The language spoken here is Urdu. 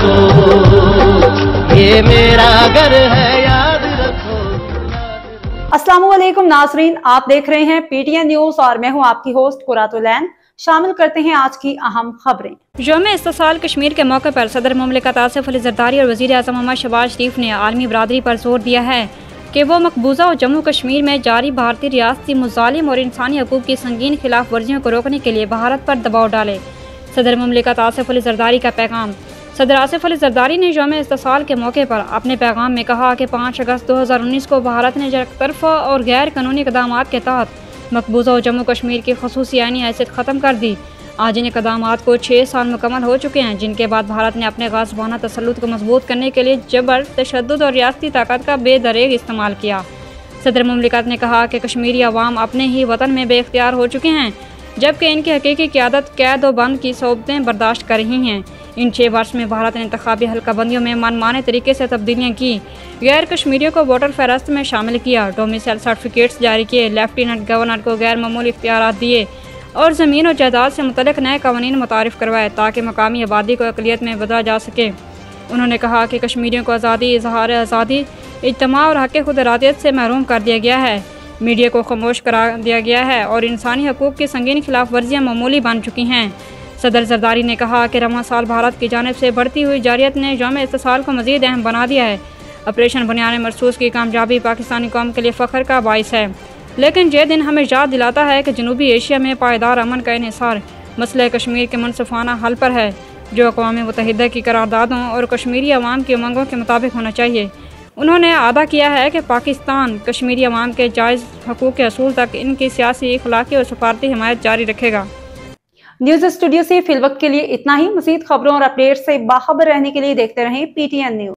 رکھو، یہ میرا گھر ہے یاد رکھو۔ السلام علیکم ناظرین، آپ دیکھ رہے ہیں پی ٹی این نیوز اور میں ہوں آپ کی ہوسٹ قرۃ العین۔ شامل کرتے ہیں آج کی اہم خبریں۔ یوم استقلال کشمیر کے موقع پر صدر مملکت آصف علی زرداری اور وزیر اعظم محمد شہباز شریف نے عالمی برادری پر زور دیا ہے کہ وہ مقبوضہ اور جموں کشمیر میں جاری بھارتی ریاستی مظالم اور انسانی حقوق کی سنگین خلاف ورزیوں کو روکنے کے لیے بھارت پر دباؤ ڈالے۔ صدر مملکت آصف علی زرداری کا پیغام۔ صدر آصف علی زرداری نے یوم استقلال کے موقع پر اپنے پیغام میں کہا کہ 5 اگست 2019 کو بھارت نے یک طرفہ اور غیر قانونی اقدامات کے تحت مقبوضہ اور جموں کشمیر کی خصوصی آئینی حیثیت ختم کر دی۔ آج ان اقدامات کو 6 سال مکمل ہو چکے ہیں، جن کے بعد بھارت نے اپنے غاصبانہ تسلط کو مضبوط کرنے کے لیے جبر، تشدد اور ریاستی طاقت کا بے دریغ استعمال کیا۔ صدر مملکت نے کہا کہ کشمیری عوام اپنے ہی وطن میں بے اختیار ہو چکے ہیں، جبکہ ان کی حقیقی قیادت قید و بند کی صعوبتیں برداشت کر رہی ہیں۔ ان 6 برس میں بھارت نے انتخابی حلقہ بندیوں میں منمانے طریقے سے تبدیلیاں کی، غیر کشمیریوں کو ووٹر فہرست میں شامل کیا، ڈومیسائل سرٹیفکیٹس جاری کیے، لیفٹیننٹ گورنر کو غیر معمولی اختیارات دیے اور زمین و جائیداد سے متعلق نئے قوانین متعارف کروائے تاکہ مقامی آبادی کو اقلیت میں بدلا جا سکے۔ انہوں نے کہا کہ کشمیریوں کو آزادی، اظہار آزادی، اجتماع اور حق خود ارادیت سے محروم کر دیا گیا ہے، میڈیا کو خاموش کرا دیا گیا ہے اور انسانی حقوق کی سنگین خلاف ورزیاں معمولی بن چکی ہیں۔ صدر زرداری نے کہا کہ رواں سال بھارت کی جانب سے بڑھتی ہوئی جارحیت نے یوم استقلال کو مزید اہم بنا دیا ہے۔ آپریشن بنیاد مرصوص کی کامیابی پاکستانی قوم کے لیے فخر کا باعث ہے، لیکن یہ دن ہمیں یاد دلاتا ہے کہ جنوبی ایشیا میں پائیدار امن کا انحصار مسئلہ کشمیر کے منصفانہ حل پر ہے، جو اقوام متحدہ کی قراردادوں اور کشمیری عوام کی امنگوں کے مطابق ہونا چاہیے۔ انہوں نے اعادہ کیا ہے کہ پاکستان کشمیری عوام کے جائز حقوق کے حصول تک ان کی سیاسی، اخلاقی اور سفارتی حمایت جاری رکھے گا۔ نیوز اسٹوڈیو سے فی الوقت کے لیے اتنا ہی۔ مزید خبروں اور اپڈیٹ سے باخبر رہنے کے لیے دیکھتے رہیں پی ٹی این نیوز۔